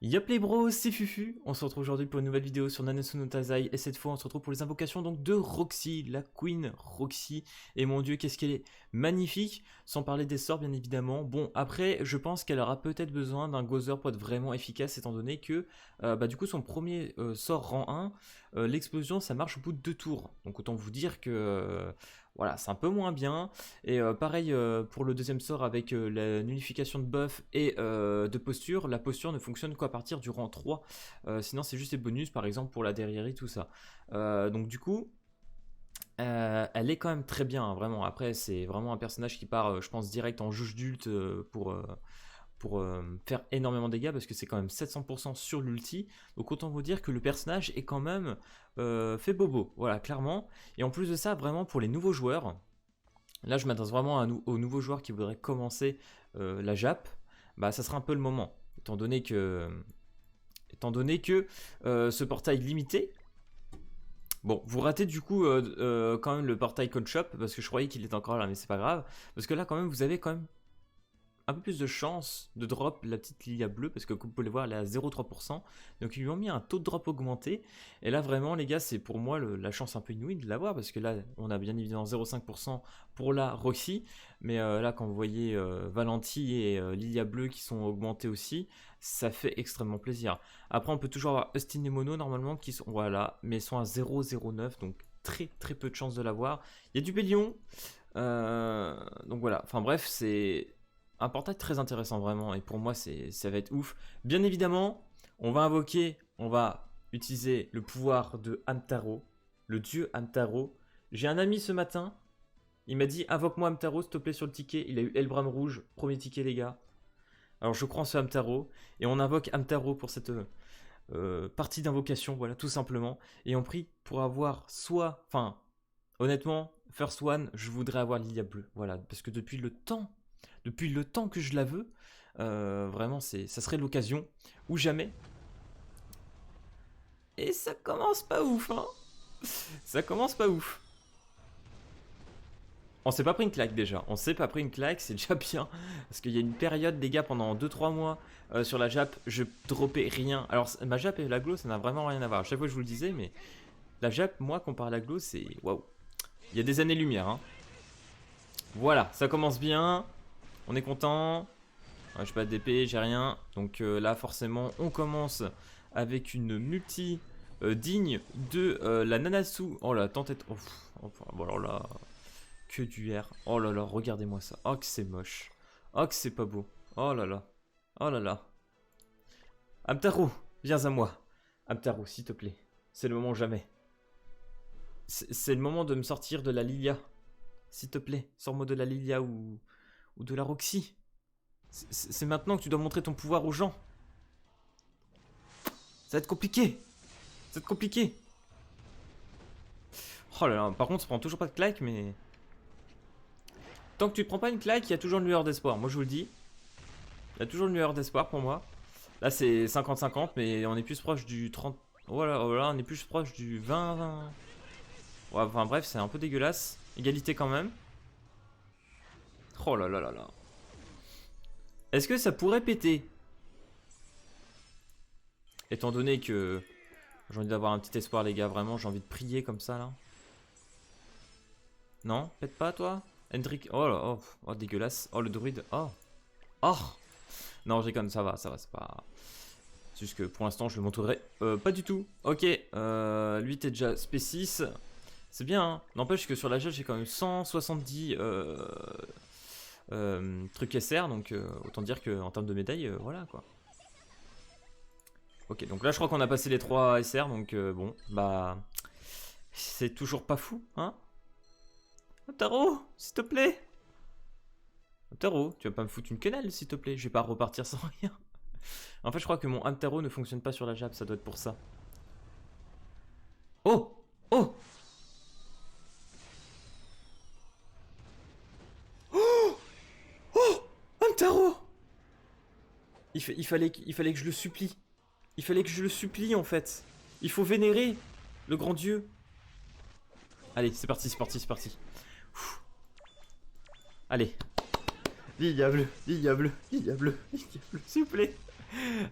Yop les bros, c'est Fufu. On se retrouve aujourd'hui pour une nouvelle vidéo sur Nanatsu no Taizai. Et cette fois, on se retrouve pour les invocations donc de Roxy, la Queen Roxy. Et mon dieu, qu'est-ce qu'elle est magnifique. Sans parler des sorts, bien évidemment. Bon, après, je pense qu'elle aura peut-être besoin d'un Gozer pour être vraiment efficace, étant donné que, du coup, son premier sort rang 1, l'explosion, ça marche au bout de 2 tours. Donc autant vous dire que, voilà, c'est un peu moins bien. Et pareil pour le deuxième sort avec la nullification de buff et de posture. La posture ne fonctionne qu'à partir du rang 3. Sinon, c'est juste des bonus, par exemple pour la derrière tout ça. Donc, du coup, elle est quand même très bien, hein, vraiment. Après, c'est vraiment un personnage qui part, je pense, direct en juge d'ult pour faire énormément de dégâts parce que c'est quand même 700% sur l'ulti. Donc autant vous dire que le personnage est quand même fait bobo, voilà, clairement. Et en plus de ça, vraiment pour les nouveaux joueurs, là je m'adresse vraiment aux nouveaux joueurs qui voudraient commencer la JAP, bah ça sera un peu le moment, étant donné que ce portail limité, bon, vous ratez du coup quand même le portail Con Shop, parce que je croyais qu'il était encore là, mais c'est pas grave, parce que là quand même vous avez quand même un peu plus de chance de drop la petite Lilia bleue, parce que comme vous pouvez le voir, elle est à 0,3%. Donc ils lui ont mis un taux de drop augmenté. Et là vraiment les gars, c'est pour moi la chance un peu inouïe de l'avoir, parce que là on a bien évidemment 0,5% pour la Roxy. Mais là quand vous voyez Valenti et Lilia bleue qui sont augmentés aussi, ça fait extrêmement plaisir. Après on peut toujours avoir Austin et Mono normalement qui sont, voilà, mais ils sont à 0,09, donc très très peu de chance de l'avoir. Il y a du Bélion. Donc voilà, enfin bref, c'est un portail très intéressant vraiment, et pour moi ça va être ouf. Bien évidemment, on va utiliser le pouvoir de Hamtaro, le dieu Hamtaro. J'ai un ami ce matin, il m'a dit invoque-moi Hamtaro s'il te plaît sur le ticket. Il a eu Elbram rouge, premier ticket les gars. Alors je crois en ce Hamtaro, et on invoque Hamtaro pour cette partie d'invocation, voilà, tout simplement. Et on prie pour avoir soit, enfin, honnêtement, First One, je voudrais avoir Lilia bleue, voilà, parce que depuis le temps que je la veux, vraiment, ça serait l'occasion, ou jamais. Et ça commence pas ouf, hein. Ça commence pas ouf. On s'est pas pris une claque déjà, on s'est pas pris une claque, c'est déjà bien. Parce qu'il y a une période, les gars, pendant 2-3 mois, sur la Jap, je dropais rien. Alors, ma Jap et la Glow, ça n'a vraiment rien à voir. À chaque fois, je vous le disais, mais la Jap, moi, comparé à la Glow, c'est waouh. Il y a des années-lumière, hein. Voilà, ça commence bien. On est content. Ouais, j'ai pas d'épée, j'ai rien. Donc là, forcément, on commence avec une multi digne de la Nanatsu. Oh là, tête. Oh, bon, alors là, que du R. Oh là là, regardez-moi ça. Oh, que c'est moche. Oh, que c'est pas beau. Oh là là. Oh là là. Hamtaro, viens à moi. Hamtaro, s'il te plaît. C'est le moment jamais. C'est le moment de me sortir de la Lilia. S'il te plaît, sors-moi de la Lilia ou de la Roxy. C'est maintenant que tu dois montrer ton pouvoir aux gens. Ça va être compliqué. Ça va être compliqué. Oh là là, par contre, ça prend toujours pas de claque, mais... Tant que tu te prends pas une claque, il y a toujours une lueur d'espoir. Moi, je vous le dis. Il y a toujours une lueur d'espoir pour moi. Là, c'est 50-50, mais on est plus proche du 30... Voilà, voilà, on est plus proche du 20-20. Ouais, enfin bref, c'est un peu dégueulasse. Égalité quand même. Oh là là là là. Est-ce que ça pourrait péter? Étant donné que j'ai envie d'avoir un petit espoir, les gars, vraiment, j'ai envie de prier comme ça, là. Non, pète pas, toi Hendrik, oh là, oh, oh, dégueulasse. Oh, le druide, oh. Oh. Non, j'ai comme ça va, c'est pas... C'est juste que pour l'instant, je le montrerai pas du tout. Ok, lui, t'es déjà spé6. C'est bien, hein. N'empêche que sur la gel, j'ai quand même 170 trucs SR, donc autant dire qu'en termes de médailles, voilà, quoi. Ok, donc là je crois qu'on a passé les 3 SR, donc bon, bah... C'est toujours pas fou, hein? Taro, s'il te plaît! Taro, tu vas pas me foutre une quenelle, s'il te plaît, je vais pas repartir sans rien. En fait, je crois que mon Hamtaro ne fonctionne pas sur la Jap, ça doit être pour ça. Oh! Oh! Oh! Oh! Hamtaro! Il fallait que je le supplie. Il fallait que je le supplie, en fait. Il faut vénérer le grand dieu. Allez, c'est parti, c'est parti, c'est parti. Ouh. Allez. Lilia bleue, Lilia bleue, Lilia bleue, Lilia bleue, s'il vous plaît.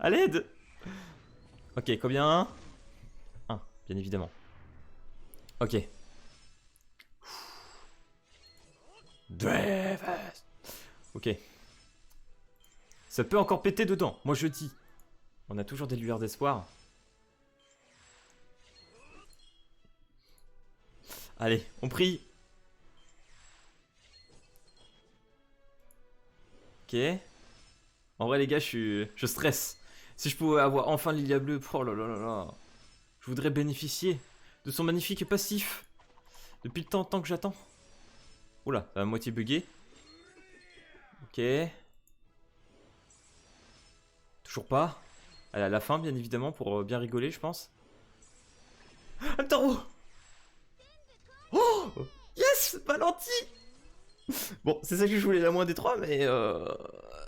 À l'aide. Ok, combien? 1, bien évidemment. Ok. Ok. Ça peut encore péter dedans, moi je dis. On a toujours des lueurs d'espoir. Allez, on prie. Ok. En vrai les gars, je stresse. Si je pouvais avoir enfin Lilia Bleue, oh là là là là. Je voudrais bénéficier de son magnifique passif. Depuis le temps que j'attends. Oula, ça a à moitié bugué. Ok. Toujours pas. Allez, à la fin, bien évidemment, pour bien rigoler, je pense. Un tarot. Oh, yes, Valenti. Bon, c'est ça que je voulais, la moins des trois, mais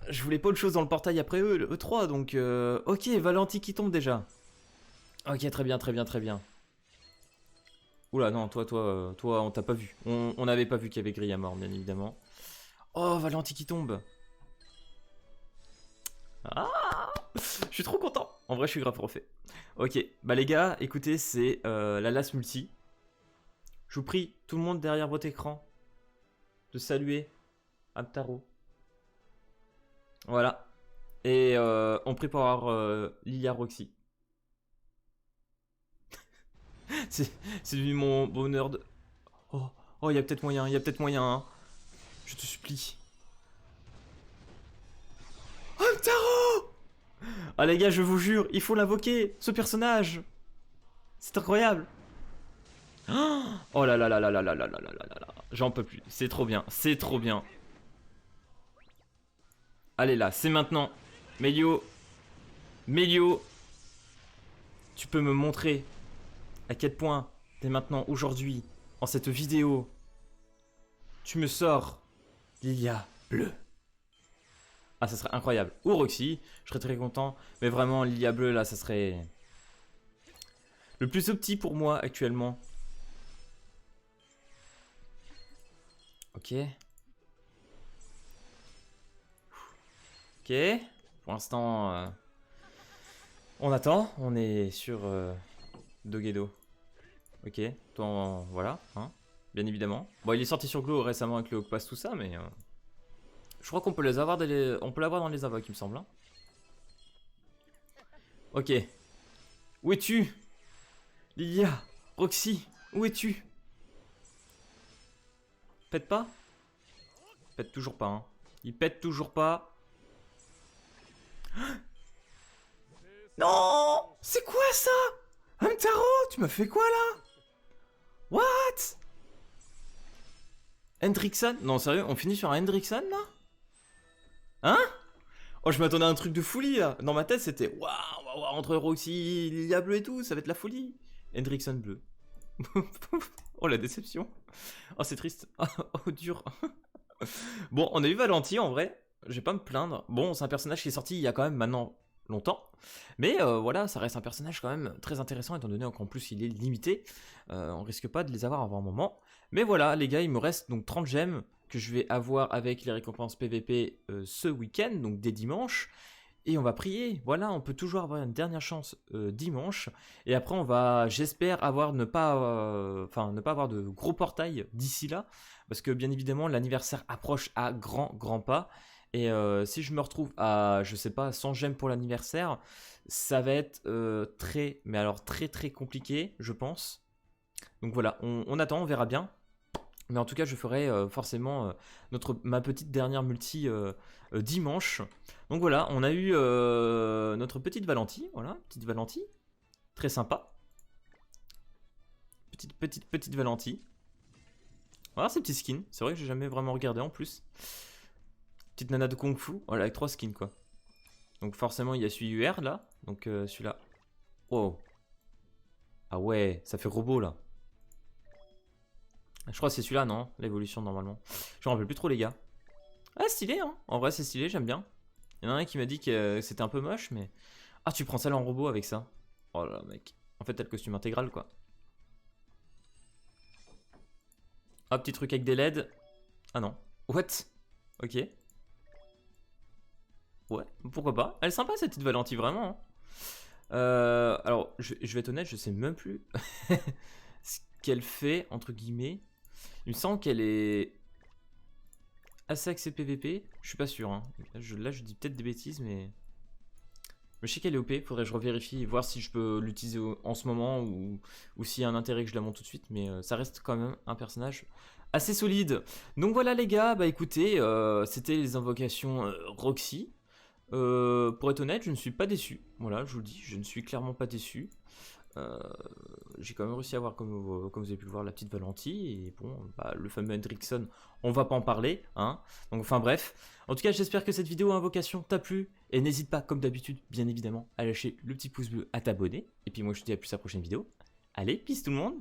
je voulais pas autre chose dans le portail après eux, le E3, donc ok, Valenti qui tombe déjà. Ok, très bien, très bien, très bien. Oula, non, toi, on t'a pas vu. On n'avait pas vu qu'il y avait grille à mort, bien évidemment. Oh, Valenti qui tombe. Ah, je suis trop content. En vrai, je suis grave refait. Ok, bah les gars, écoutez, c'est la last multi. Je vous prie, tout le monde derrière votre écran, de saluer Amtaro. Voilà. Et on prie pour avoir Lilia Roxy. c'est devenu mon bonheur de... Oh, oh, il y a peut-être moyen, il y a peut-être moyen, hein. Je te supplie. Amtaro! Ah les gars, je vous jure, il faut l'invoquer, ce personnage. C'est incroyable. Oh là là là là là là là là là là là. J'en peux plus. C'est trop bien. C'est trop bien. Allez là, c'est maintenant. Melio. Melio. Tu peux me montrer à quel point dès maintenant, aujourd'hui, en cette vidéo, tu me sors Lilia Bleue. Ah, ça serait incroyable. Ou Roxy, je serais très content. Mais vraiment, Lilia Bleue, là, ça serait le plus petit pour moi actuellement. Ok. Ok. Pour l'instant, on attend. On est sur Dogedo. Ok. Toi, voilà. Hein, bien évidemment. Bon, il est sorti sur Glow récemment avec le Pass, tout ça, mais... je crois qu'on peut les avoir on peut l'avoir dans les invoques, il me semble. Hein. Ok. Où es-tu? Lilia, Roxy, où es-tu? Pète pas? Pète toujours pas, hein. Il pète toujours pas. Non! C'est quoi ça? Hamtaro, tu m'as fait quoi là? What? Hendrickson? Non, sérieux, on finit sur un Hendrickson là? Hein? Oh, je m'attendais à un truc de folie là. Dans ma tête, c'était waouh, entre Roxy, Lilia Bleu et tout, ça va être la folie. Hendrickson bleu. Oh, la déception. Oh, c'est triste. Oh, dur. Bon, on a eu Valenti en vrai. Je vais pas me plaindre. Bon, c'est un personnage qui est sorti il y a quand même maintenant longtemps. Mais voilà, ça reste un personnage quand même très intéressant étant donné qu'en plus il est limité. On risque pas de les avoir avant un moment. Mais voilà, les gars, il me reste donc 30 gemmes que je vais avoir avec les récompenses PVP ce week-end, donc dès dimanche. Et on va prier, voilà, on peut toujours avoir une dernière chance dimanche. Et après, on va, j'espère, ne pas avoir de gros portails d'ici là. Parce que bien évidemment, l'anniversaire approche à grands pas. Et si je me retrouve à, je sais pas, 100 gemmes pour l'anniversaire, ça va être très, mais alors très très compliqué, je pense. Donc voilà, on attend, on verra bien. Mais en tout cas, je ferai forcément ma petite dernière multi dimanche. Donc voilà, on a eu notre petite Valenti. Voilà, petite Valenti. Très sympa. Petite Valenti. Voilà, ces petits skins. C'est vrai que j'ai jamais vraiment regardé en plus. Petite nana de Kung Fu. Voilà, avec 3 skins quoi. Donc forcément, il y a celui UR là. Donc celui-là. Wow. Ah ouais, ça fait robot là. Je crois que c'est celui-là, non? L'évolution normalement. Je me rappelle plus trop les gars. Ah, stylé, hein. En vrai, c'est stylé, j'aime bien. Il y en a un qui m'a dit que c'était un peu moche, mais... Ah, tu prends ça là en robot avec ça. Oh là là, mec. En fait, t'as le costume intégral, quoi. Ah, petit truc avec des LED. Ah non. What? Ok. Ouais, pourquoi pas. Elle est sympa, cette petite Valenti, vraiment. Hein. Alors, je vais être honnête, je sais même plus ce qu'elle fait, entre guillemets. Il me semble qu'elle est assez axée PVP. Je suis pas sûr. Hein. Là, je dis peut-être des bêtises, mais je sais qu'elle est OP. Faudrait que je revérifie et voir si je peux l'utiliser en ce moment ou s'il y a un intérêt que je la monte tout de suite. Mais ça reste quand même un personnage assez solide. Donc voilà, les gars. Bah écoutez, c'était les invocations Roxy. Pour être honnête, je ne suis pas déçu. Voilà, je vous le dis, je ne suis clairement pas déçu. Euh, j'ai quand même réussi à avoir, comme vous avez pu le voir, la petite Valenti. Et bon, bah, le fameux Hendrickson, on va pas en parler. Hein. Donc, enfin bref. En tout cas, j'espère que cette vidéo invocation t'a plu. Et n'hésite pas, comme d'habitude, bien évidemment, à lâcher le petit pouce bleu, à t'abonner. Et puis moi, je te dis à plus à la prochaine vidéo. Allez, peace tout le monde!